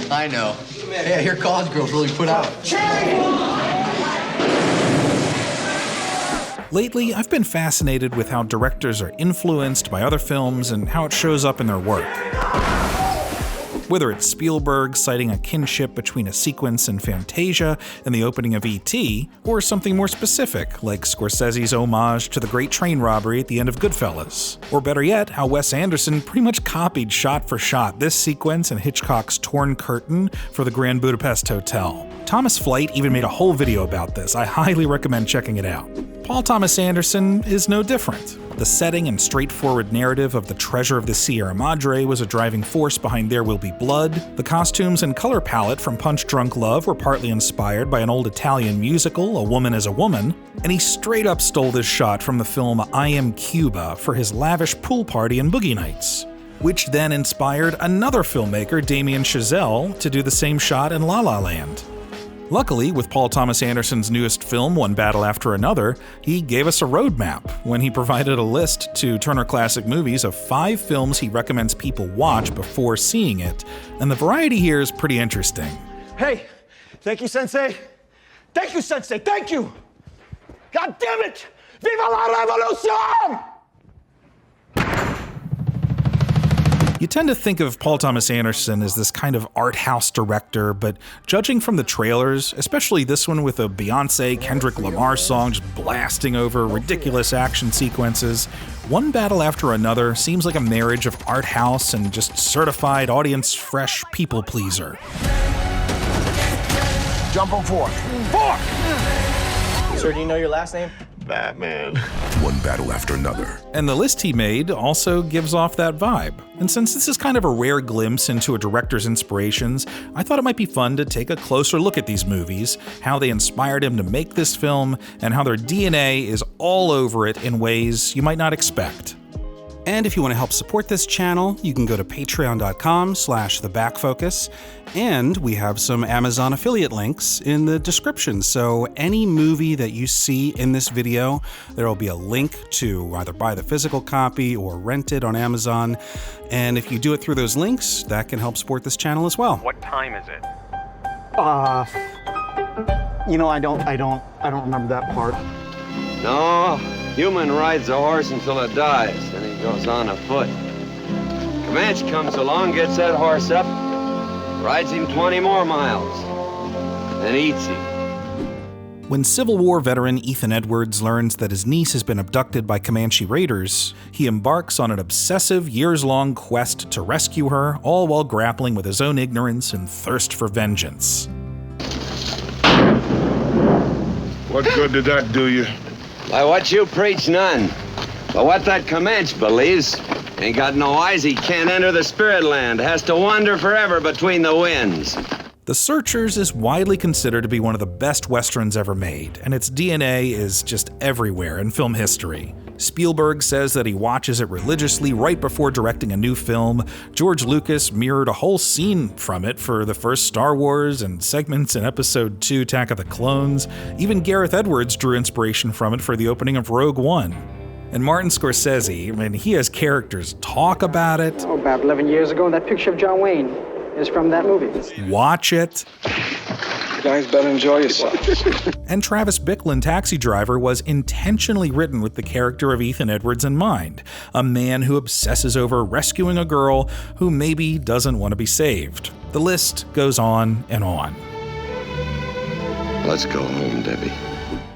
I know. Yeah, your college girls really put out. Lately, I've been fascinated with how directors are influenced by other films and how it shows up in their work. Whether it's Spielberg citing a kinship between a sequence in Fantasia and the opening of E.T., or something more specific, like Scorsese's homage to the great train robbery at the end of Goodfellas. Or better yet, how Wes Anderson pretty much copied shot for shot this sequence in Hitchcock's Torn Curtain for the Grand Budapest Hotel. Thomas Flight even made a whole video about this. I highly recommend checking it out. Paul Thomas Anderson is no different. The setting and straightforward narrative of The Treasure of the Sierra Madre was a driving force behind There Will Be Blood. The costumes and color palette from Punch Drunk Love were partly inspired by an old Italian musical, A Woman is a Woman. And he straight up stole this shot from the film I Am Cuba for his lavish pool party in Boogie Nights, which then inspired another filmmaker, Damien Chazelle, to do the same shot in La La Land. Luckily, with Paul Thomas Anderson's newest film, One Battle After Another, he gave us a roadmap when he provided a list to Turner Classic Movies of 5 films he recommends people watch before seeing it, and the variety here is pretty interesting. Hey, thank you, Sensei. Thank you, Sensei, thank you! God damn it! Viva la revolution! You tend to think of Paul Thomas Anderson as this kind of art house director, but judging from the trailers, especially this one with a Beyoncé Kendrick Lamar song just blasting over ridiculous action sequences, One Battle After Another seems like a marriage of art house and just certified audience fresh people pleaser. Jump on 4. 4! Sir, do you know your last name? Batman. One Battle After Another. And the list he made also gives off that vibe. And since this is kind of a rare glimpse into a director's inspirations, I thought it might be fun to take a closer look at these movies, how they inspired him to make this film, and how their DNA is all over it in ways you might not expect. And if you want to help support this channel, you can go to patreon.com/thebackfocus, and we have some Amazon affiliate links in the description. So any movie that you see in this video, there will be a link to either buy the physical copy or rent it on Amazon. And if you do it through those links, that can help support this channel as well. What time is it? You know, I don't remember that part. No, human rides a horse until it dies, then he goes on afoot. Comanche comes along, gets that horse up, rides him 20 more miles, then eats him. When Civil War veteran Ethan Edwards learns that his niece has been abducted by Comanche raiders, he embarks on an obsessive, years-long quest to rescue her, all while grappling with his own ignorance and thirst for vengeance. What good did that do you? By what you preach, none. But what that Comanche believes, ain't got no eyes, he can't enter the spirit land, has to wander forever between the winds. The Searchers is widely considered to be one of the best westerns ever made, and its DNA is just everywhere in film history. Spielberg says that he watches it religiously right before directing a new film. George Lucas mirrored a whole scene from it for the first Star Wars and segments in Episode 2 Attack of the Clones. Even Gareth Edwards drew inspiration from it for the opening of Rogue One. And Martin Scorsese, I mean, he has characters talk about it. Oh, about 11 years ago, that picture of John Wayne is from that movie. Watch it. You guys better enjoy yourselves. And Travis Bickle in Taxi Driver was intentionally written with the character of Ethan Edwards in mind, a man who obsesses over rescuing a girl who maybe doesn't want to be saved. The list goes on and on. Let's go home, Debbie.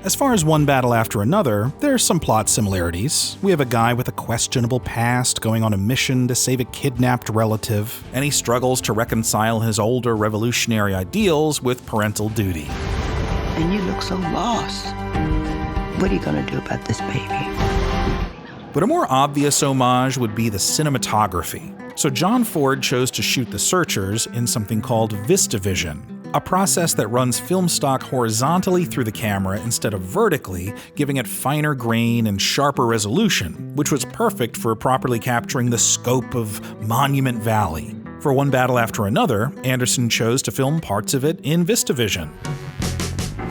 As far as One Battle After Another, there's some plot similarities. We have a guy with a questionable past going on a mission to save a kidnapped relative, and he struggles to reconcile his older revolutionary ideals with parental duty. And you look so lost. What are you gonna do about this baby? But a more obvious homage would be the cinematography. So John Ford chose to shoot The Searchers in something called VistaVision, a process that runs film stock horizontally through the camera instead of vertically, giving it finer grain and sharper resolution, which was perfect for properly capturing the scope of Monument Valley. For One Battle After Another, Anderson chose to film parts of it in VistaVision.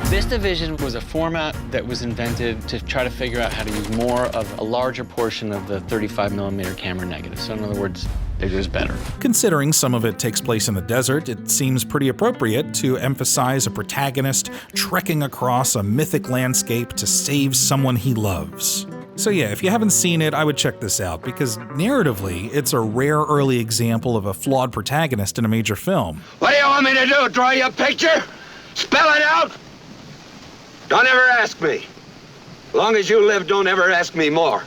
VistaVision was a format that was invented to try to figure out how to use more of a larger portion of the 35mm camera negative. So in other words, bigger is better. Considering some of it takes place in the desert, it seems pretty appropriate to emphasize a protagonist trekking across a mythic landscape to save someone he loves. So yeah, if you haven't seen it, I would check this out, because narratively, it's a rare early example of a flawed protagonist in a major film. What do you want me to do? Draw you a picture? Spell it out? Don't ever ask me. Long as you live, don't ever ask me more.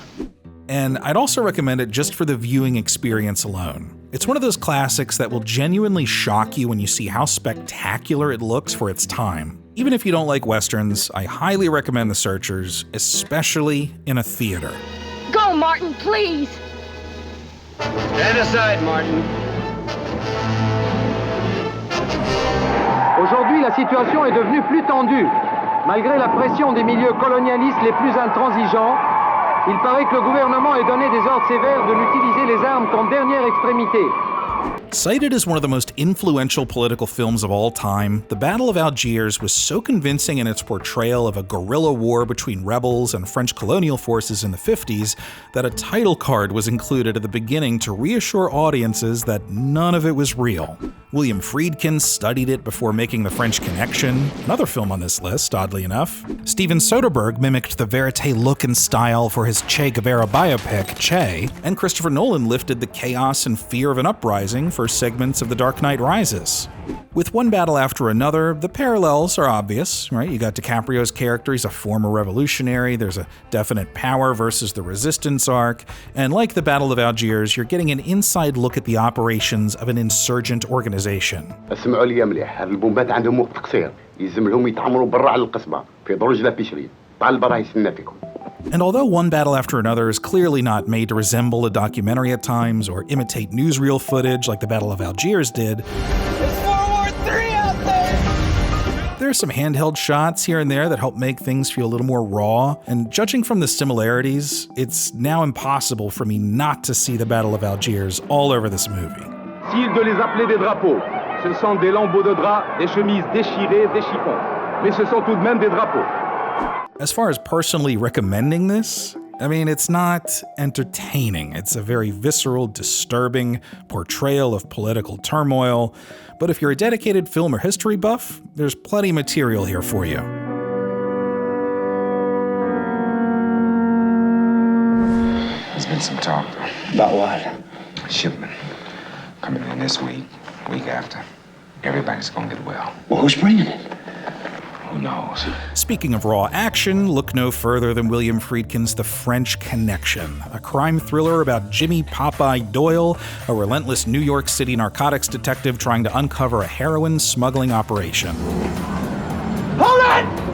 And I'd also recommend it just for the viewing experience alone. It's one of those classics that will genuinely shock you when you see how spectacular it looks for its time. Even if you don't like Westerns, I highly recommend The Searchers, especially in a theater. Go, Martin, please! Stand aside, Martin. Aujourd'hui, la situation est devenue plus tendue. Malgré la pression des milieux colonialistes les plus intransigeants, il paraît que le gouvernement ait donné des ordres sévères de n'utiliser les armes qu'en dernière extrémité. Cited as one of the most influential political films of all time, The Battle of Algiers was so convincing in its portrayal of a guerrilla war between rebels and French colonial forces in the 50s that a title card was included at the beginning to reassure audiences that none of it was real. William Friedkin studied it before making The French Connection, another film on this list, oddly enough. Steven Soderbergh mimicked the verite look and style for his Che Guevara biopic, Che, and Christopher Nolan lifted the chaos and fear of an uprising for segments of The Dark Knight Rises. With One Battle After Another, the parallels are obvious, right? You got DiCaprio's character, he's a former revolutionary, there's a definite power versus the resistance arc, and like the Battle of Algiers, you're getting an inside look at the operations of an insurgent organization. اسمعوا لي مليح، هاد البومبات عندهم وقت قصير، يلزم لهم يتعمروا برا على القصبة في درج لا بيشري، طال برا يستنى فيكم. And although One Battle After Another is clearly not made to resemble a documentary at times or imitate newsreel footage like the Battle of Algiers did, There's World War III out there! there are some handheld shots here and there that help make things feel a little more raw, and judging from the similarities, it's now impossible for me not to see the Battle of Algiers all over this movie. S'il de les appeler des drapeaux, ce sont des lambeaux de drap, des chemises déchirées, des chiffons. Mais ce sont tout de même des drapeaux. As far as personally recommending this, I mean, it's not entertaining. It's a very visceral, disturbing portrayal of political turmoil. But if you're a dedicated film or history buff, there's plenty of material here for you. There's been some talk. About what? Shipment. Coming in this week after. Everybody's gonna get well. Well, who's bringing it? Who knows? Speaking of raw action, look no further than William Friedkin's The French Connection, a crime thriller about Jimmy Popeye Doyle, a relentless New York City narcotics detective trying to uncover a heroin smuggling operation. Hold it!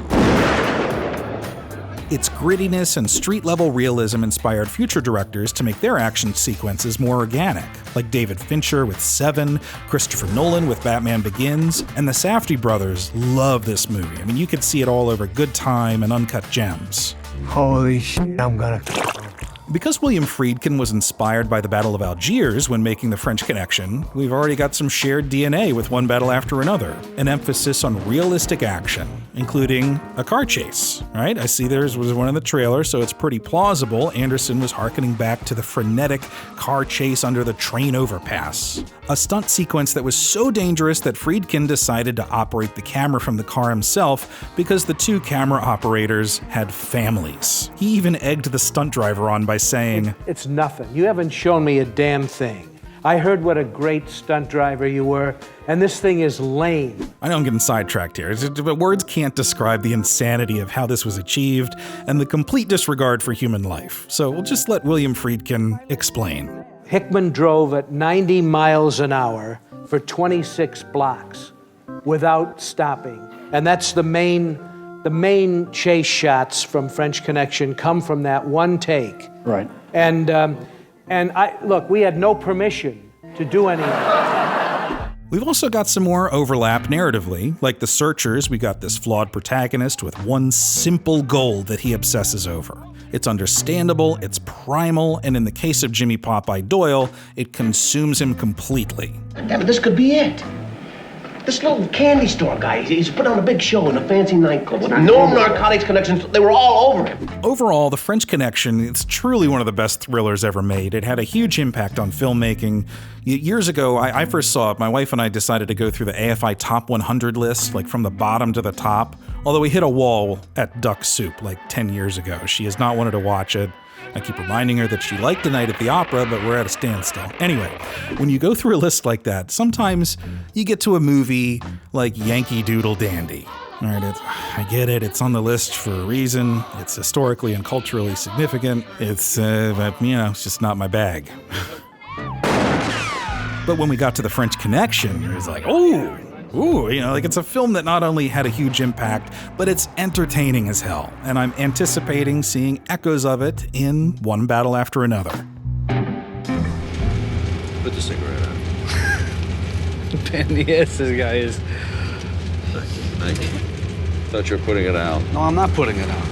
Its grittiness and street-level realism inspired future directors to make their action sequences more organic, like David Fincher with Seven, Christopher Nolan with Batman Begins, and the Safdie brothers love this movie. I mean, you could see it all over Good Time and Uncut Gems. Holy shit, I'm gonna... Because William Friedkin was inspired by the Battle of Algiers when making The French Connection, we've already got some shared DNA with One Battle After Another, an emphasis on realistic action, including a car chase, right? I see there was one in the trailer, so it's pretty plausible Anderson was hearkening back to the frenetic car chase under the train overpass. A stunt sequence that was so dangerous that Friedkin decided to operate the camera from the car himself because the two camera operators had families. He even egged the stunt driver on by saying, It's nothing. You haven't shown me a damn thing. I heard what a great stunt driver you were, and this thing is lame. I know I'm getting sidetracked here, but words can't describe the insanity of how this was achieved and the complete disregard for human life. So we'll just let William Friedkin explain. Hickman drove at 90 miles an hour for 26 blocks without stopping. And that's the main chase shots from French Connection come from that one take. Right. And look, we had no permission to do anything. We've also got some more overlap narratively. Like The Searchers, we got this flawed protagonist with one simple goal that he obsesses over. It's understandable, it's primal, and in the case of Jimmy Popeye Doyle, it consumes him completely. Yeah, but this could be it. This little candy store guy, he's put on a big show in a fancy nightclub with no narcotics connections. They were all over him. Overall, The French Connection is truly one of the best thrillers ever made. It had a huge impact on filmmaking. Years ago, I first saw it. My wife and I decided to go through the AFI Top 100 list, like from the bottom to the top, although we hit a wall at Duck Soup like 10 years ago. She has not wanted to watch it. I keep reminding her that she liked A Night at the Opera, but we're at a standstill. Anyway, when you go through a list like that, sometimes you get to a movie like Yankee Doodle Dandy. All right, I get it. It's on the list for a reason. It's historically and culturally significant. It's, it's just not my bag. But when we got to The French Connection, it was like, it's a film that not only had a huge impact, but it's entertaining as hell. And I'm anticipating seeing echoes of it in one battle after another. Put the cigarette out. Yes, this guy is. Thank you. Thought you were putting it out. No, I'm not putting it out.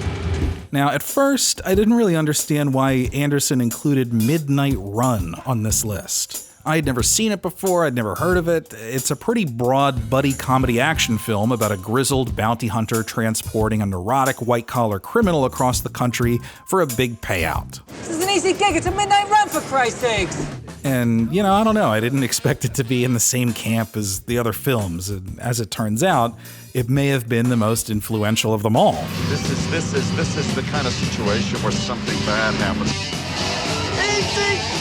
Now, at first, I didn't really understand why Anderson included Midnight Run on this list. I had never seen it before, I'd never heard of it. It's a pretty broad buddy comedy action film about a grizzled bounty hunter transporting a neurotic white-collar criminal across the country for a big payout. This is an easy gig. It's a midnight run, for Christ's sakes. And, I don't know, I didn't expect it to be in the same camp as the other films. And as it turns out, it may have been the most influential of them all. This is the kind of situation where something bad happens. Easy!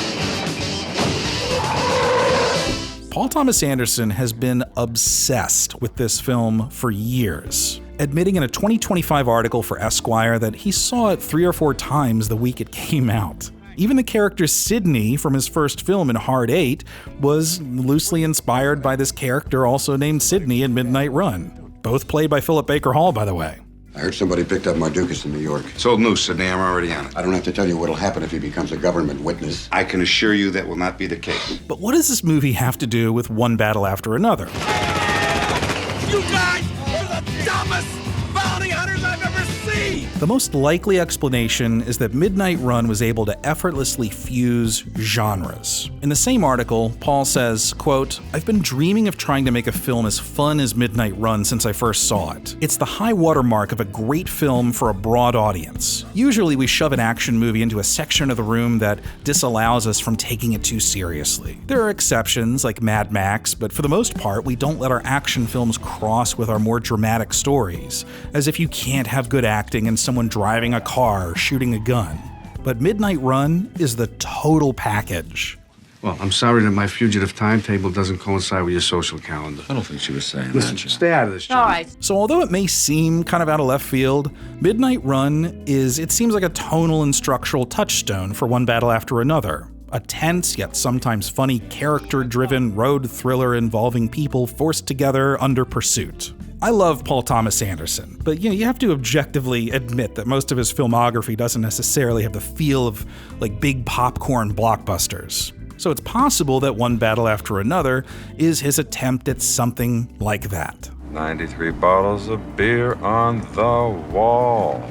Paul Thomas Anderson has been obsessed with this film for years, admitting in a 2025 article for Esquire that he saw it 3 or 4 times the week it came out. Even the character Sidney from his first film in Hard 8 was loosely inspired by this character also named Sidney in Midnight Run, both played by Philip Baker Hall, by the way. I heard somebody picked up Mardukas in New York. It's old news, Sidney. I'm already on it. I don't have to tell you what'll happen if he becomes a government witness. I can assure you that will not be the case. But what does this movie have to do with one battle after another? You guys are the dumbest bounty hunters I've ever seen! The most likely explanation is that Midnight Run was able to effortlessly fuse genres. In the same article, Paul says, quote, "I've been dreaming of trying to make a film as fun as Midnight Run since I first saw it. It's the high watermark of a great film for a broad audience. Usually we shove an action movie into a section of the room that disallows us from taking it too seriously. There are exceptions like Mad Max, but for the most part, we don't let our action films cross with our more dramatic stories, as if you can't have good acting and someone driving a car or shooting a gun. But Midnight Run is the total package." Well, I'm sorry that my fugitive timetable doesn't coincide with your social calendar. I don't think she was saying Listen, that. stay out of this, John. All right. So although it may seem kind of out of left field, Midnight Run it seems like a tonal and structural touchstone for one battle after another. A tense yet sometimes funny character-driven road thriller involving people forced together under pursuit. I love Paul Thomas Anderson, but you have to objectively admit that most of his filmography doesn't necessarily have the feel of like big popcorn blockbusters. So it's possible that One Battle After Another is his attempt at something like that. 93 bottles of beer on the wall.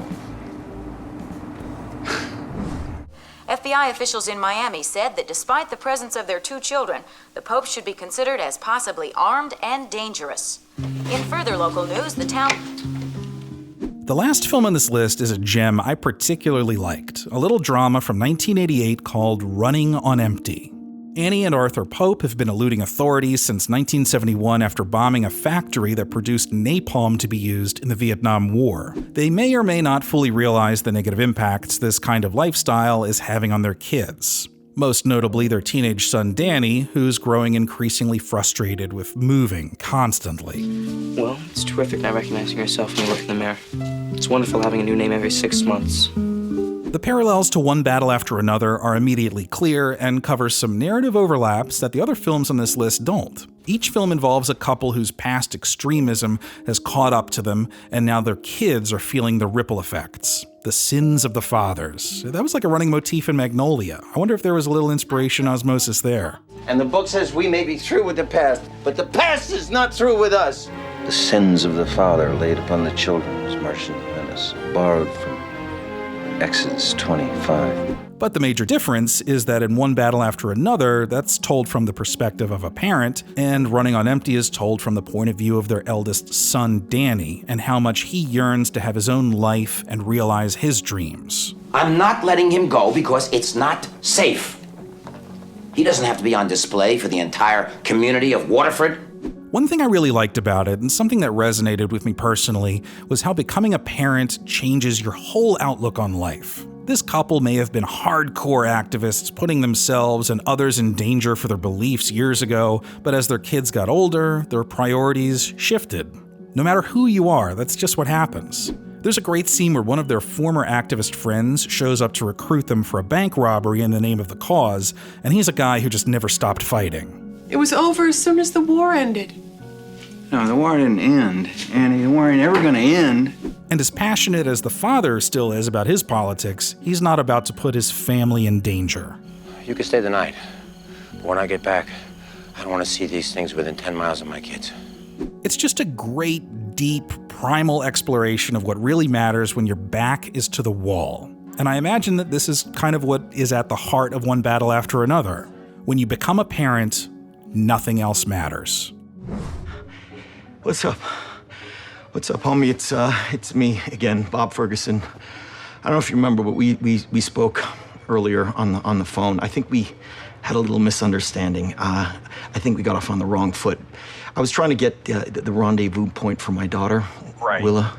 FBI officials in Miami said that despite the presence of their 2 children, the Pope should be considered as possibly armed and dangerous. In further local news, the town... The last film on this list is a gem I particularly liked, a little drama from 1988 called Running on Empty. Annie and Arthur Pope have been eluding authorities since 1971 after bombing a factory that produced napalm to be used in the Vietnam War. They may or may not fully realize the negative impacts this kind of lifestyle is having on their kids. Most notably their teenage son Danny, who's growing increasingly frustrated with moving constantly. Well, it's terrific not recognizing yourself when you look in the mirror. It's wonderful having a new name every 6 months. The parallels to One Battle After Another are immediately clear and cover some narrative overlaps that the other films on this list don't. Each film involves a couple whose past extremism has caught up to them, and now their kids are feeling the ripple effects. The sins of the fathers. That was like a running motif in Magnolia. I wonder if there was a little inspiration osmosis there. And the book says we may be through with the past, but the past is not through with us. The sins of the father laid upon the children, as Martian Venice, borrowed from X's 25. But the major difference is that in One Battle After Another, that's told from the perspective of a parent, and Running on Empty is told from the point of view of their eldest son, Danny, and how much he yearns to have his own life and realize his dreams. I'm not letting him go because it's not safe. He doesn't have to be on display for the entire community of Waterford. One thing I really liked about it, and something that resonated with me personally, was how becoming a parent changes your whole outlook on life. This couple may have been hardcore activists putting themselves and others in danger for their beliefs years ago, but as their kids got older, their priorities shifted. No matter who you are, that's just what happens. There's a great scene where one of their former activist friends shows up to recruit them for a bank robbery in the name of the cause, and he's a guy who just never stopped fighting. It was over as soon as the war ended. No, the war didn't end, Annie. The war ain't ever gonna end. And as passionate as the father still is about his politics, he's not about to put his family in danger. You can stay the night. But when I get back, I don't want to see these things within 10 miles of my kids. It's just a great, deep, primal exploration of what really matters when your back is to the wall. And I imagine that this is kind of what is at the heart of One Battle After Another. When you become a parent, nothing else matters. What's up? What's up, homie? It's me again, Bob Ferguson. I don't know if you remember, but we spoke earlier on the phone. I think we had a little misunderstanding. I think we got off on the wrong foot. I was trying to get the rendezvous point for my daughter, right. Willa.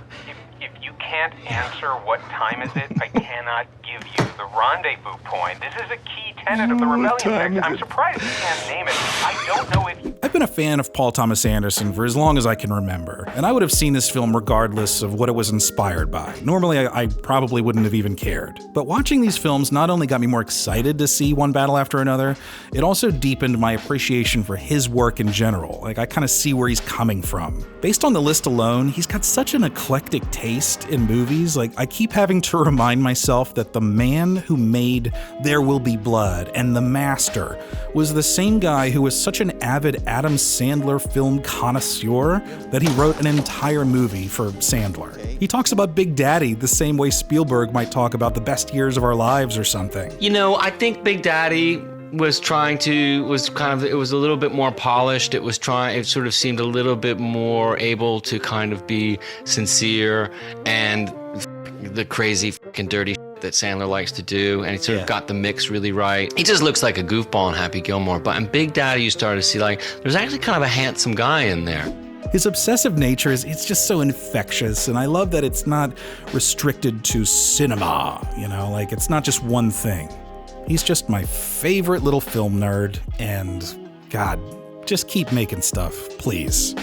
If you can't answer what time is it, I cannot give you the rendezvous point. This is a key tenet of the rebellion. I'm surprised you can't name it. I don't know if you... I've been a fan of Paul Thomas Anderson for as long as I can remember, and I would have seen this film regardless of what it was inspired by. Normally, I probably wouldn't have even cared. But watching these films not only got me more excited to see One Battle After Another, it also deepened my appreciation for his work in general. Like, I kind of see where he's coming from. Based on the list alone, he's got such an eclectic taste in movies. Like, I keep having to remind myself that the man who made There Will Be Blood and The Master was the same guy who was such an avid Adam Sandler film connoisseur that he wrote an entire movie for Sandler. He talks about Big Daddy the same way Spielberg might talk about the best years of our lives or something. You know, I think Big Daddy was a little bit more polished. It sort of seemed a little bit more able to kind of be sincere and the crazy fucking dirty that Sandler likes to do, and he sort of got the mix really right. He just looks like a goofball in Happy Gilmore, but in Big Daddy you start to see like there's actually kind of a handsome guy in there. His obsessive nature it's just so infectious, and I love that it's not restricted to cinema, you know, like it's not just one thing. He's just my favorite little film nerd, and God, just keep making stuff, please.